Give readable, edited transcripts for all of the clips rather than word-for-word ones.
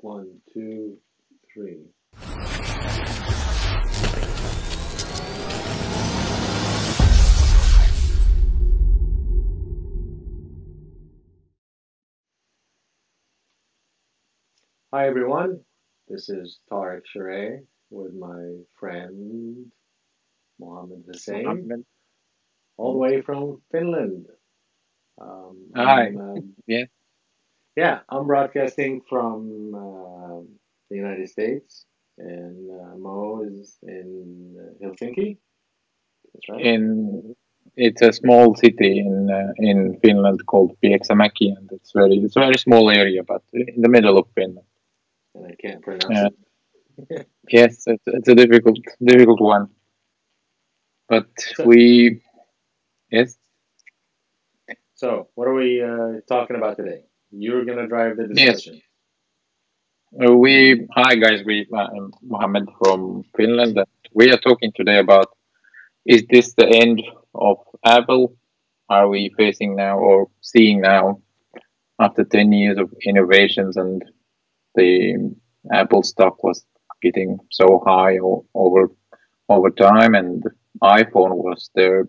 One, two, three. Hi everyone, this is Tariq Shareh with my friend Mohammed Hussein, Mohammed. all the way from Finland. Hi. I'm Yeah. I'm broadcasting from the United States, and Mo is in Helsinki. That's right. In it's a small city in Finland called Pieksämäki, and it's a very small area, but in the middle of Finland. And I can't pronounce Uh, it. yes, it's a difficult one, but So, we yes so what are we talking about today? You're gonna drive the yes discussion. we hi guys, I'm Mohammed from Finland, and we are talking today about, is this the end of Apple? Are we facing now or seeing now, after 10 years of innovations, and the Apple stock was getting so high over time, and iPhone was their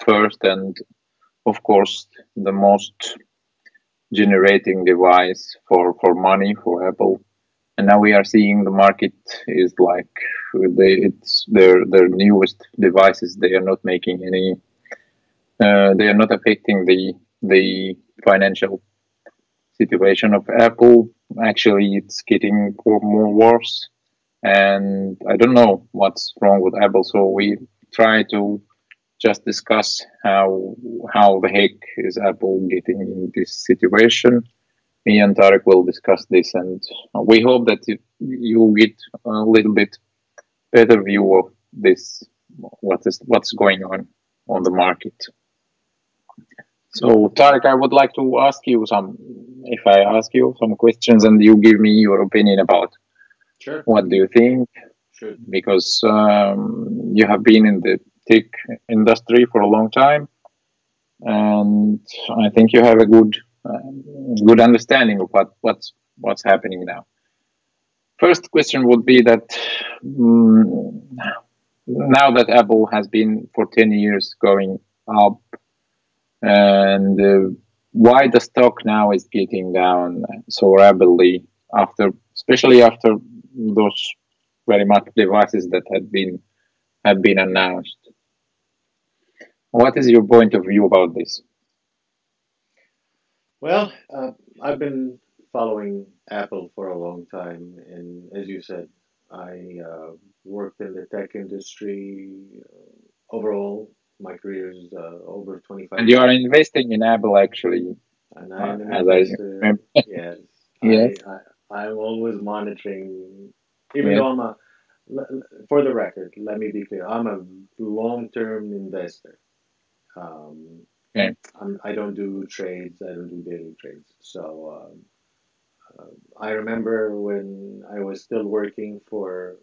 first and of course the most generating device for money for Apple. And now we are seeing the market is like, it's their newest devices. They are not making any. They are not affecting the financial situation of Apple. Actually, it's getting more worse, and I don't know what's wrong with Apple. So we try to just discuss how the heck is Apple getting in this situation. Me and Tarek will discuss this, and we hope that you get a little bit better view of this. What's going on the market? So Tarek, I would like to ask you some. If I ask you some questions and you give me your opinion about Sure, what do you think, should. because you have been in the tech industry for a long time, and I think you have a good understanding of what's happening now. First question would be that, mm, now that Apple has been for 10 years going up, and why the stock now is getting down so rapidly, after especially after those very much devices that had been announced. What is your point of view about this? Well, I've been following Apple for a long time, and as you said, I worked in the tech industry. Overall, my career is over And 25 you are years, investing in Apple, actually, and I am an as I investor. remember. Yes, Yes. I'm always monitoring, even Yes. though for the record, let me be clear, I'm a long-term investor. Um, Okay. I don't do trades. I don't do daily trades. So I remember when I was still working for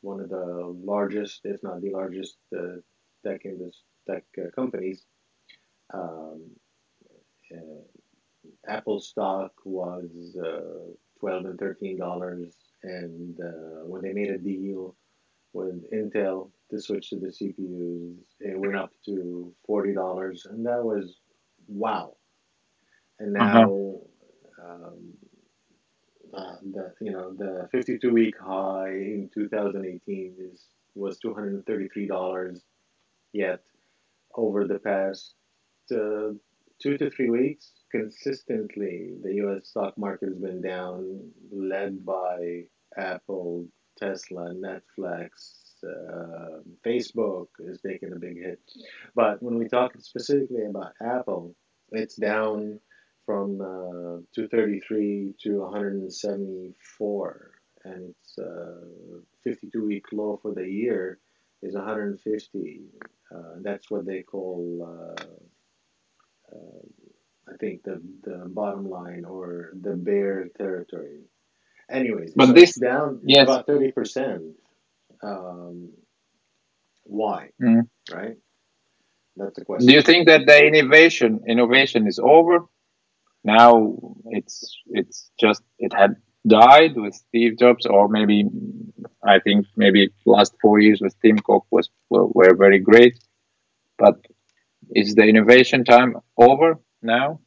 one of the largest, if not the largest, tech companies. Um, uh, Apple stock was $12 and $13, and when they made a deal with Intel to switch to the CPUs, it went up to $40, and that was wow. And Uh-huh. now um, the 52-week high in 2018 is was $233. Yet over the past uh, 2 to 3 weeks, consistently the U.S. stock market has been down, led by Apple, Tesla, Netflix. Facebook is taking a big hit. But when we talk specifically about Apple, it's down from 233 to 174, and its 52-week low for the year is 150. That's what they call, I think, the bottom line or the bear territory. Anyways, But so it's this, down yes. about 30%. Um, why? Mm. Right? That's the Do you question. think that the innovation is over now? It's just it had died with Steve Jobs, or maybe I think maybe last 4 years with Tim Cook were very great. But is the innovation time over now?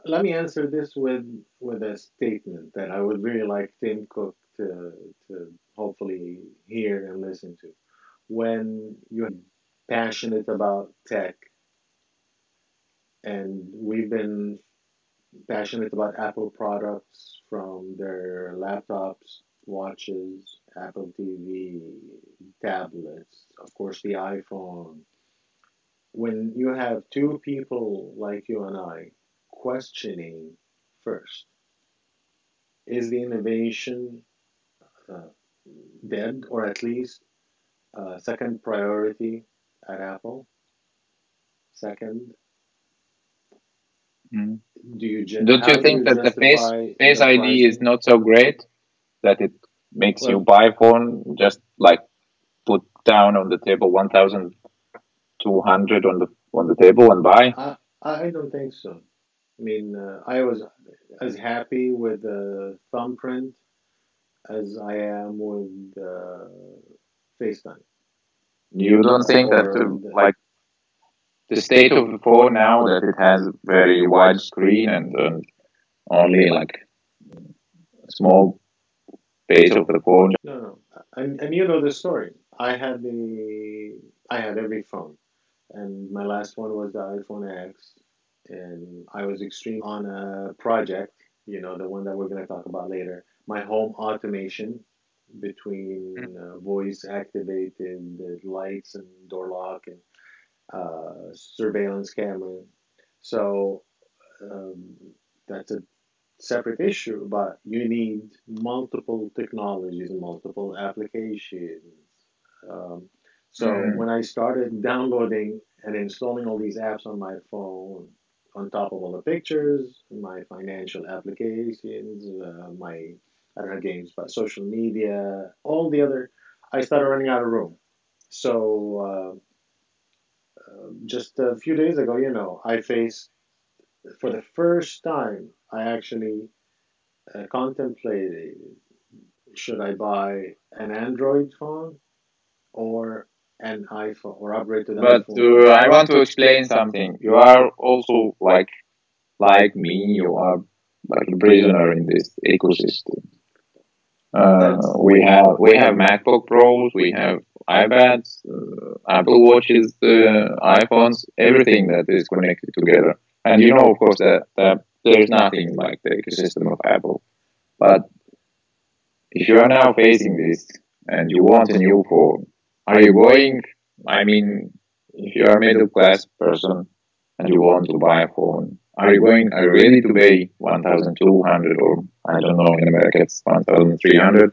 Let me answer this with a statement that I would really like Tim Cook to hopefully hear and listen to. When you're passionate about tech, and we've been passionate about Apple products from their laptops, watches, Apple TV, tablets, of course, the iPhone. When you have two people like you and I questioning first, is the innovation uh, dead or at least second priority at Apple? Second, Mm. do you Don't you how do think you that the justify Face the ID is pricing? not so great that it makes you Well, buy phone just like put down on the table 1,200 on the table and buy? I don't think so. I mean, I was as happy with the thumbprint as I am with FaceTime. You don't think that Or like the state of the phone now that it has very wide screen and only like a small base of the phone. no, no, and you know the story. I had every phone, and my last one was the iPhone X, and I was extremely on a project, the one that we're going to talk about later, my home automation between voice activated lights and door lock and surveillance camera. So um, that's a separate issue, but you need multiple technologies and multiple applications. Um, so Mm. when I started downloading and installing all these apps on my phone, on top of all the pictures, my financial applications, my I don't know games, but social media, all the other, I started running out of room. So just a few days ago, I faced for the first time, I actually contemplated should I buy an Android phone or an iPhone or upgrade to the But iPhone 14. I want to explain something. You are also like me. You are like a prisoner in this ecosystem. That's We have MacBook Pros, we have iPads, Apple Watches, iPhones, everything that is connected together. And you know, of course, that there's nothing like the ecosystem of Apple. But if you are now facing this and you want a new phone, are you going? I mean, if you are a middle class person and you want to buy a phone, are you going? Are you ready to pay 1,200 or I don't know in America it's 1,300,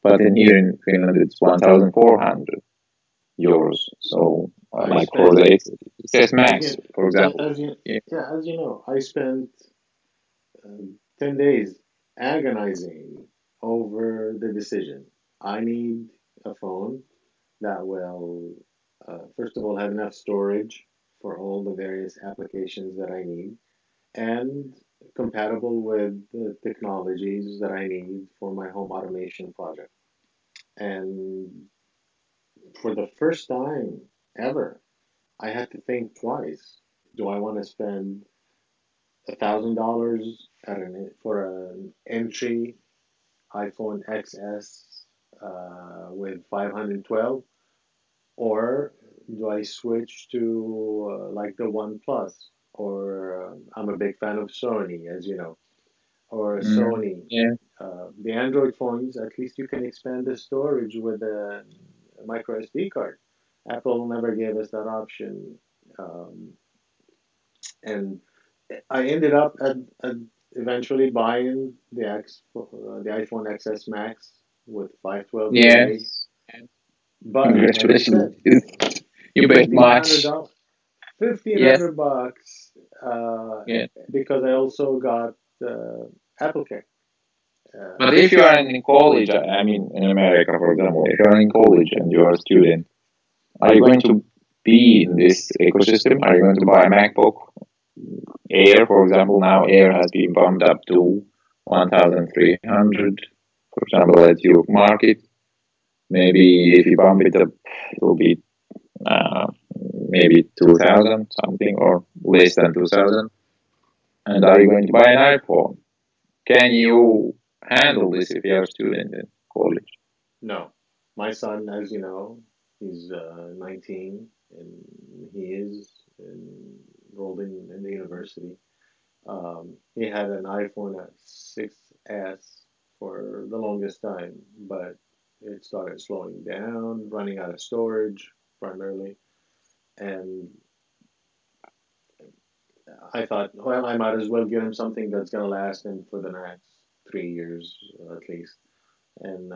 but in here in Finland it's 1,400 euros. So I like for spent the XS as Max, you for example. as you Yeah. yeah as you know, I spent 10 days agonizing over the decision. I need a phone that will, first of all, have enough storage for all the various applications that I need and compatible with the technologies that I need for my home automation project. And for the first time ever, I had to think twice. Do I want to spend $1,000 for an entry iPhone XS with 512, or do I switch to like the One Plus? Or I'm a big fan of Sony, as you know, or Mm, Sony. yeah. The Android phones, at least you can expand the storage with a micro SD card. Apple never gave us that option, and I ended up at eventually buying the iPhone XS Max with 512 GB. Yes. But as you Congratulations. said, You paid fifteen hundred much. dollars, fifteen Yes. hundred bucks, uh, Yeah. because I also got Apple Care. But Uh, if you are in college, I mean, in America, for example, if you are in college and you are a student, are you going to be in this ecosystem? Are you going to buy a MacBook Air, for example? Now Air has been bumped up to 1,300, for example, at your market. Maybe if you bump it up, it will be uh, maybe 2,000 something or less than 2,000. And are you going to buy an iPhone? Can you handle this if you're a student in college? No, my son, as you know, he's 19 and he is enrolled in the university. He had an iPhone at 6S for the longest time, but it started slowing down, running out of storage primarily. And I thought, well, I might as well give him something that's going to last him for the next 3 years at least. And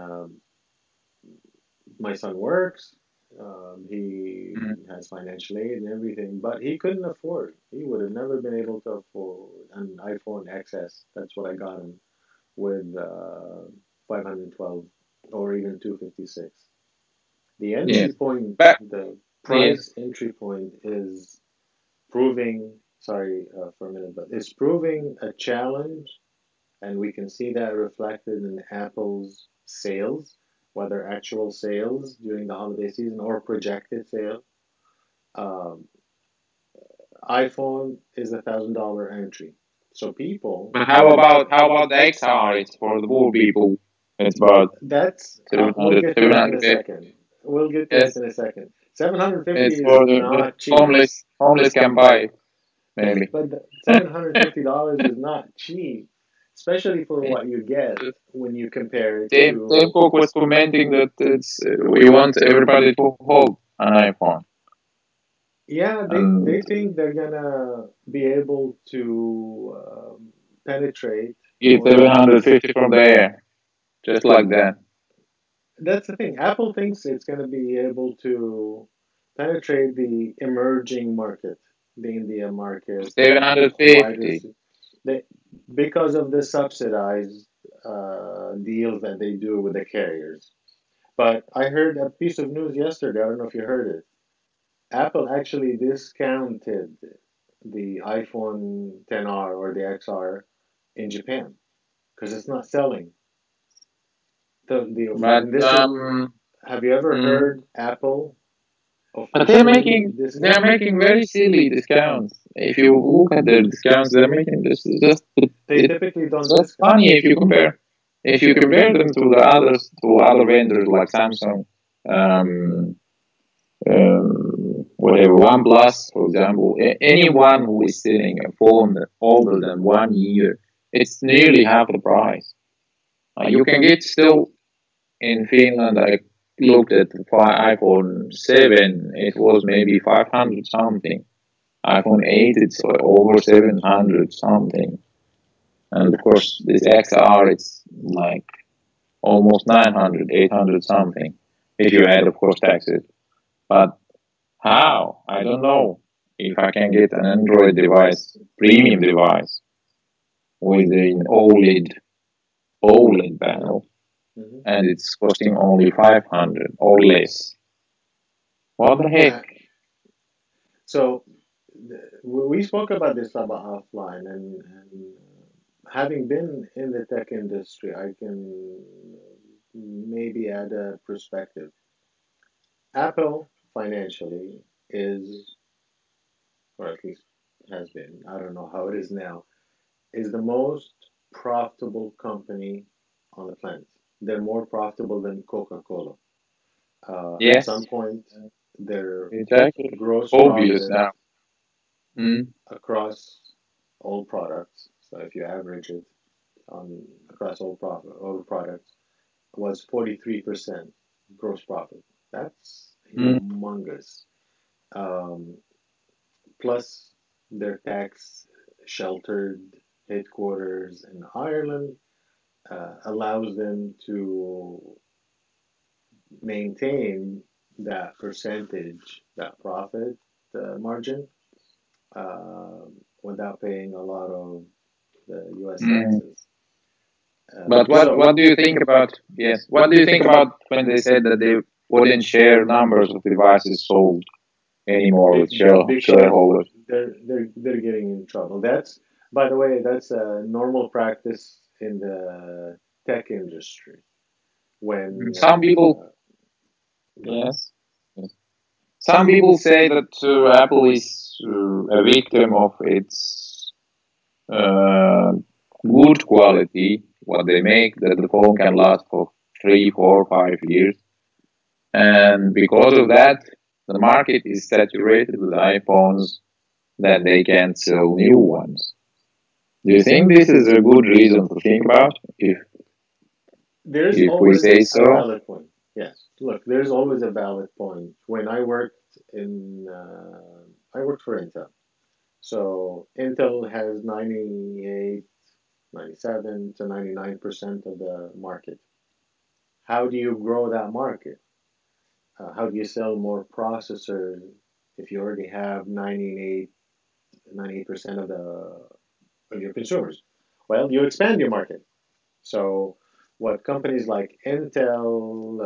my son works. He Mm. has financial aid and everything, but he couldn't afford. He would have never been able to afford an iPhone XS. That's what I got him with 512 or even 256. The entry Yes. point, But the yes. price entry point is proving, sorry for a minute, but it's proving a challenge, and we can see that reflected in Apple's sales, whether actual sales during the holiday season or projected sales. Um, iPhone is $1,000 entry, so people But that how about the XR? It's for the poor people. It's about that's seven we'll hundred get to seven it in hundred a 750. second. We'll get to it Yes. in a second. 750 It's is for the not cheap, homeless. Homeless can buy it, maybe. but $750 is not cheap, especially for Yeah. what you get when you compare it Tim to. Cook was commenting that we want everybody to hold an iPhone Yeah, they and think they're gonna be able to penetrate get or 750 from the air, just like that. that's the thing. Apple thinks it's gonna be able to penetrate the emerging market, the India market, the wider 750. they because of the subsidized deals that they do with the carriers. But I heard a piece of news yesterday. I don't know if you heard it. Apple actually discounted the iPhone 10R or the XR in Japan because it's not selling. But And this is, have you ever mm, heard Apple but officially they're discount? making very silly discounts. If you look at their discounts, they're making this just They typically don't it's just discount. funny if you compare them to the others to other vendors like Samsung, um, whatever OnePlus, for example. Anyone who is selling a phone older than 1 year, it's nearly half the price. You can get still in Finland. I looked at the iPhone 7. It was maybe 500 something. iPhone 8, it's over 700 something. And of course, this XR, it's like almost 900, 800 something. If you add, of course, taxes. But how? I don't know if I can get an Android device, premium device, with an OLED panel, Hmm. and it's costing only 500 or less. What the Uh, heck? so we spoke about this about offline, and having been in the tech industry, I can maybe add a perspective. Apple financially is, or at least has been, I don't know how it is now, is the most profitable company on the planet. They're more profitable than Coca-Cola. At some Yes, point, their it's actually gross obvious profit now. Mm. across all products, so if you average it across all products, was 43% gross profit. That's Mm. humongous. Um, Plus their tax sheltered headquarters in Ireland allows them to maintain that percentage, that profit margin, uh, without paying a lot of the U.S. Mm. taxes. But So what do you think about yes? What do you think about when they said that they wouldn't share numbers of devices sold anymore with because shareholders? they're getting in trouble. That's, by the way, that's a normal practice in the tech industry when Some people, go ahead. yes. Yes. Some people say that Apple is a victim of its uh, good quality, what they make, that the phone can last for 3, 4, 5 years. And because of that, the market is saturated with iPhones that they can't sell new ones. Do you think this is a good reason to think about There's if we always say a so? valid point. Yes, look, there's always a valid point. When I worked for Intel. So Intel has 98, 97 to 99% of the market. How do you grow that market? How do you sell more processors if you already have 98% of the of your consumers? Well, you expand your market. So what companies like Intel,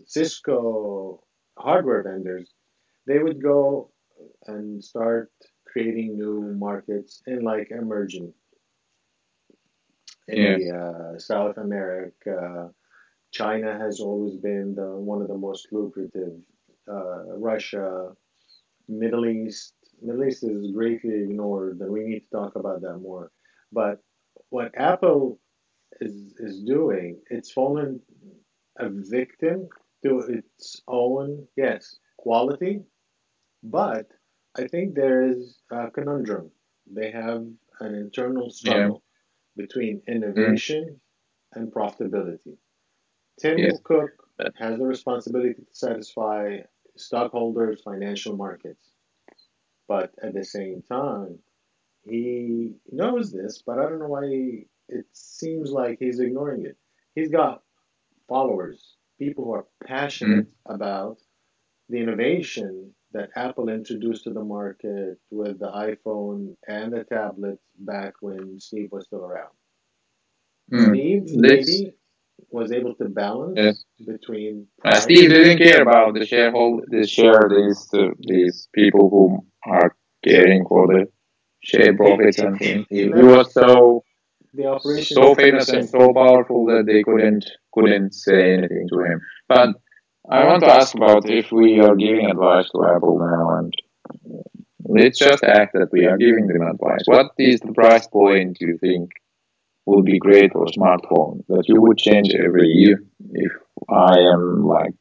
Cisco, hardware vendors, they would go and start creating new markets in like emerging Yes, India, South America. China has always been one of the most lucrative. Russia, Middle East. Middle East is greatly ignored, and we need to talk about that more. But what Apple is doing, it's fallen a victim to its own, yes, quality, but I think there is a conundrum. They have an internal yeah, struggle between mm, innovation and profitability. Tim yes, Cook that, has the responsibility to satisfy stockholders' financial markets, but at the same time, he knows this, but I don't know why it seems like he's ignoring it. He's got followers, people who are mm, passionate about the innovation that Apple introduced to the market with the iPhone and the tablets back when Steve was still around. mm. Steve This, maybe was able to balance yes. between Steve price. didn't care about the share these people who are caring for the share He profits and things. he He left was the so operations famous and so powerful that they couldn't say anything to him. But I want to ask about if we are giving advice to Apple now, and let's just act that we are giving them advice. What is the price point you think would be great for a smartphone that you would change every year if I am like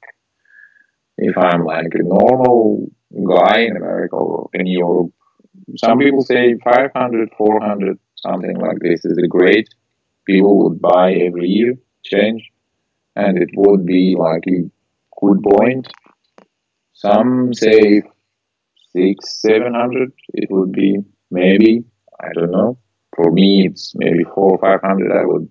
if I'm like a normal guy in America or in Europe? Some people say 500, 400, something like this is a great people would buy every year change, and it would be like a good point. Some say 6, 700. It would be maybe, I don't know. For me, it's maybe 4, 500. I would.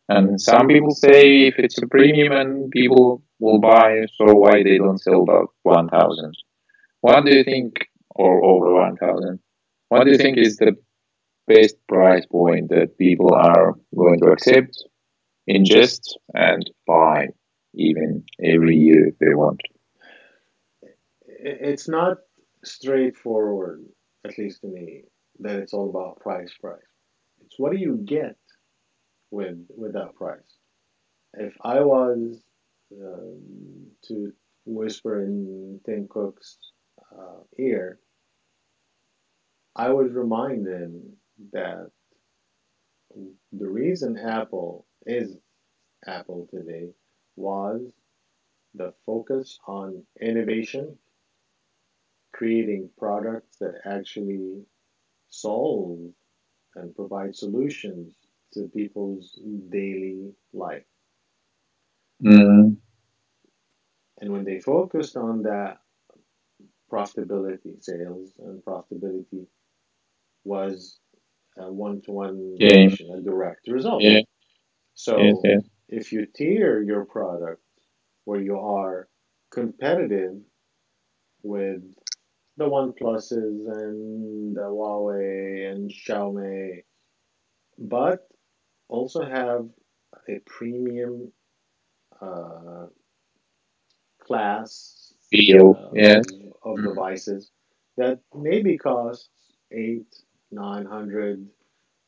And some people say if it's a premium and people will buy, so why they don't sell about 1,000? What do you think, or over 1,000? What do you think is the best price point that people are going to accept, ingest, and buy even every year if they want? it's not straightforward, at least to me, that it's all about price. It's what do you get with that price? If I was to whisper in Tim Cook's ear, I would remind him that the reason Apple is Apple today was the focus on innovation, creating products that actually solve and provide solutions to people's daily life. Mm, And when they focused on that, profitability, sales and profitability was a one-to-one game. relation, a direct result. Yeah. Yes. So Yes. if you tier your product where you are competitive with the OnePluses and the Huawei and Xiaomi, but also have a premium uh, class Feel. Yes. of Mm, devices that maybe costs eight, 900.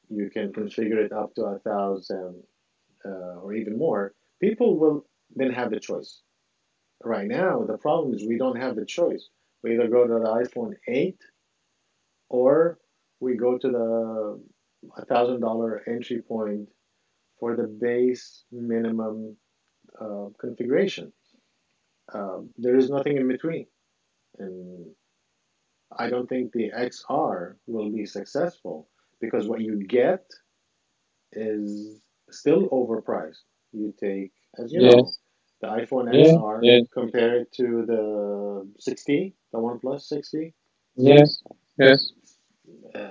you can configure it up to 1,000 or even more. People will then have the choice. Right now, the problem is we don't have the choice. We either go to the iPhone 8 or we go to the $1,000 entry point for the base minimum configuration. There is nothing in between. And I don't think the XR will be successful because what you get is still overpriced. You take, as you know, Yes. the iPhone Yeah. XR, Yes. compare it to the 60, the OnePlus 60. Yes. Yes.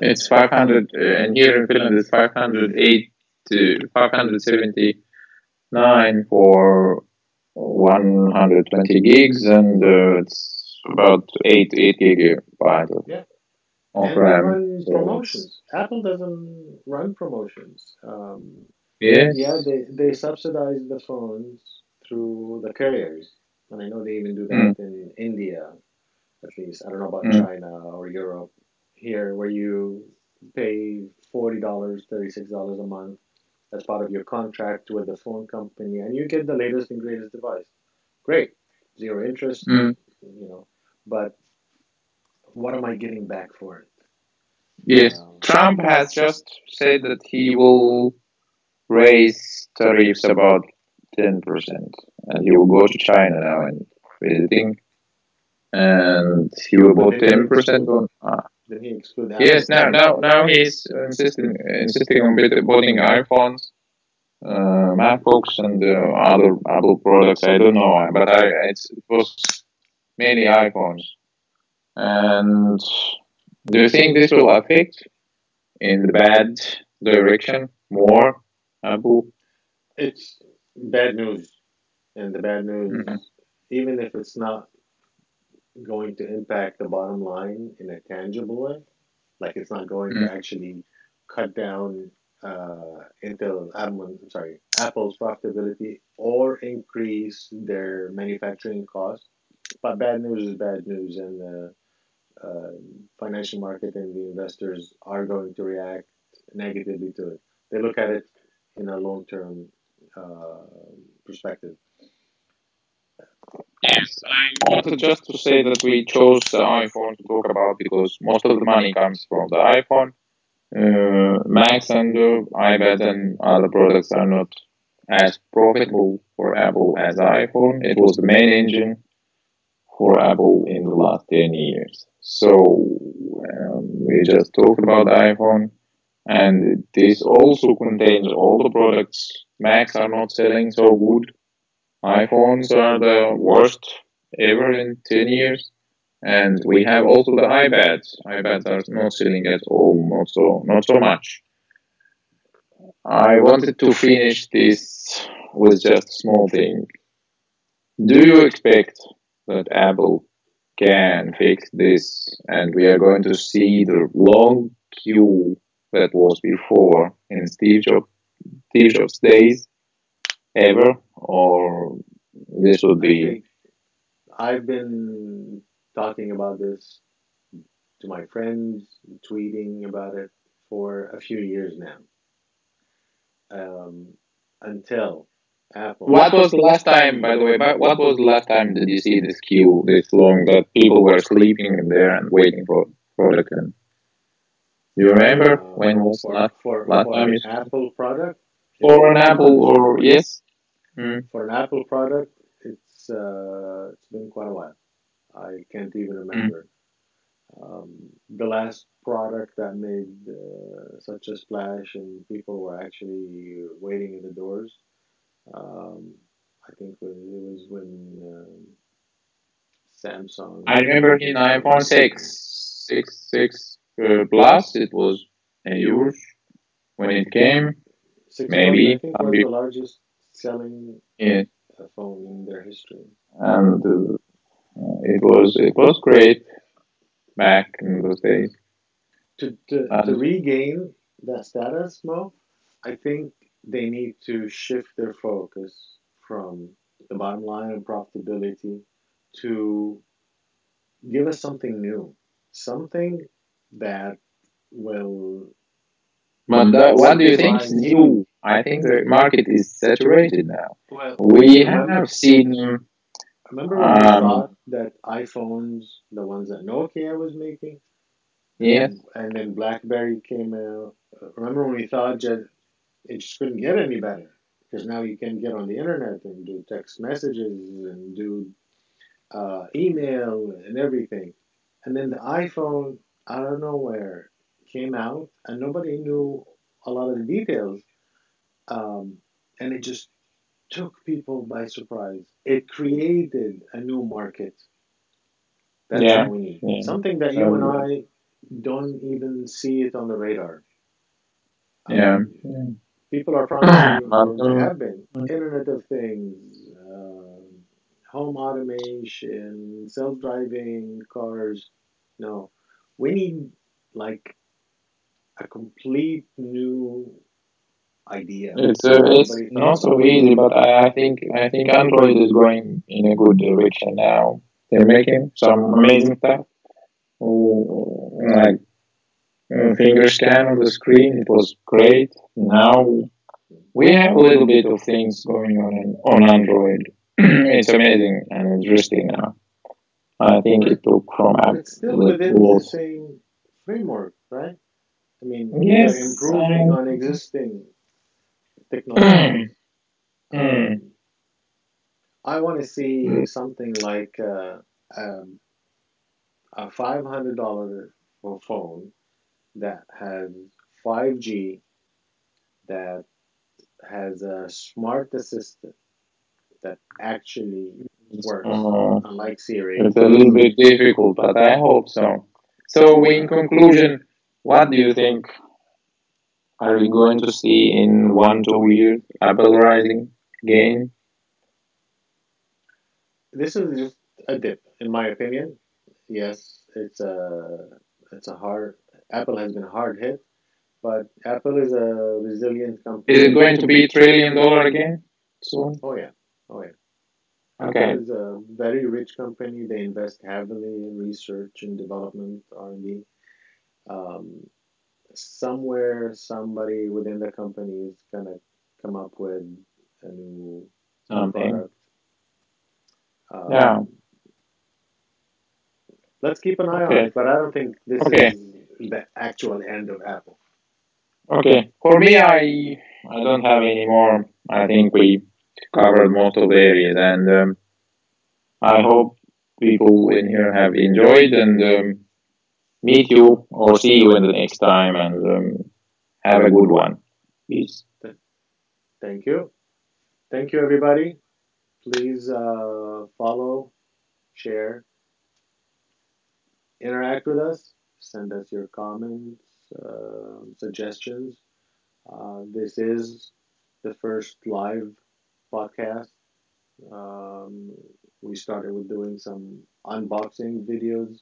It's Uh, 500, and here in Finland it's 508 to 579 for 120 gigs, and it's about 8 gigabyte yeah, of and they RAM. run So it's promotions. Apple doesn't run promotions. Yeah, yes. they subsidize the phones through the carriers, and I know they even do that Mm, in India, at least. I don't know about mm, China or Europe. Here, where you pay $40, $36 a month as part of your contract with the phone company, and you get the latest and greatest device. Great, zero interest, mm. you know. But what am I getting back for it? Yes. Um, Trump has just said that he will raise tariffs about 10%, and he will go to China now and visiting, and he will but put 10% on. then he exclude Yes, Apple. now he's insisting on putting iPhones, MacBooks, and other Apple products. I don't know, but it was mainly iPhones. And do you think this will affect in the bad direction more Apple? It's bad news, and the bad Mhm. news, even if it's not going to impact the bottom line in a tangible way, like it's not going to Mm. actually cut down Intel, I'm sorry, Apple's profitability or increase their manufacturing costs. But bad news is bad news, and the uh, financial market and the investors are going to react negatively to it. They look at it in a long-term uh, perspective. Yes, I wanted just to say that we chose the iPhone to talk about because most of the money comes from the iPhone. Macs and iPad and other products are not as profitable for Apple as the iPhone. It was the main engine for Apple in the last 10 years. So we just talked about the iPhone, and this also contains all the products. Macs are not selling so good. iPhones are the worst ever in 10 years. And we have also the iPads. iPads are not selling at all, not so much. I wanted to finish this with just a small thing. Do you expect that Apple can fix this and we are going to see the long queue that was before in Steve Jobs days ever? Or this would I be. think I've been talking about this to my friends, tweeting about it for a few years now. Um, until Apple, What was the last time, by the way, but what was the last time did you see this queue this long that people were sleeping in there and waiting for product? And you remember when was last for time an you saw Apple product, for in an Apple months. or yes? Mm, For an Apple product, it's been quite a while. I can't even mm. remember. The last product that made such a splash and people were actually waiting in the doors. Um, I think it was when I Samsung remember in iPhone 6 Plus, it was huge when it came. 6 Plus, I Maybe think, some was the people, largest selling yeah, phone in their history. and it was great back in those days. To And regain that status, Mo, I think they need to shift their focus from the bottom line and profitability to give us something new, something that will But When what do you you think is try, new? I think the market is saturated now. well, We remember have seen, remember when we um, thought that iPhones, the ones that Nokia was making, yes, and then BlackBerry came out. Remember when we thought just it just couldn't get any better because now you can get on the internet and do text messages and do email and everything. And then the iPhone out of nowhere came out, and nobody knew a lot of the details. Um, and it just took people by surprise. It created a new market. That's yeah, all we need. yeah, Something that you and and I don't even see it on the radar. yeah. Um, People are promising, But or they have been, Internet of Things, home automation, self-driving cars. No, we need like a complete new idea that it's nobody not thought so of. easy, but I think Android is going in a good direction now. They're making some amazing stuff. Like finger scan on the screen, it was great. Now we have a little bit of things going on Android. It's amazing and interesting now. I think But it took from but it's still within the Apple's. same framework, right? I mean, they're Yes, improving on existing technologies. mm, mm, Um, I want to see something like um, a $500 phone that has 5G, that has a smart assistant that actually works, uh, unlike Siri. it's a little bit difficult, but I hope so. So, in conclusion, what do you think? Are we going to see in 1 2 years Apple rising again? This is just a dip, in my opinion. Yes, it's a hard. Apple has been hard hit, but Apple is a resilient Is it company. going to be $1 trillion again soon? Oh yeah, oh yeah. Apple Okay. is a very rich company. They invest heavily in research and development, R&D. Um, Somewhere, somebody within the company is gonna come up with a new Something. product. Yeah. Um, let's keep an eye on Okay. it, but I don't think this Okay. is the actual end of Apple. Okay. For me, I don't have any more. I think we covered most of the areas, and I hope people in here have enjoyed and meet you or see you in the next time, and have a good one. Peace. Thank you. Thank you, everybody. Please follow, share, interact with us. Send us your comments, suggestions. This is the first live podcast. Um, we started with doing some unboxing videos.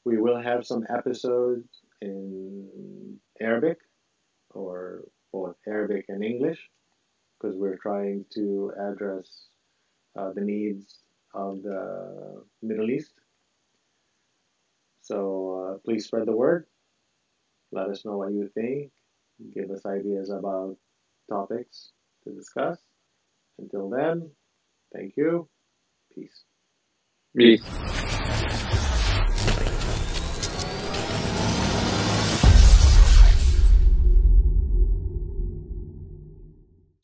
We will have some episodes in Arabic, or both Arabic and English, because we're trying to address the needs of the Middle East. So please spread the word. Let us know what you think. Give us ideas about topics to discuss. Until then, thank you. Peace. Peace.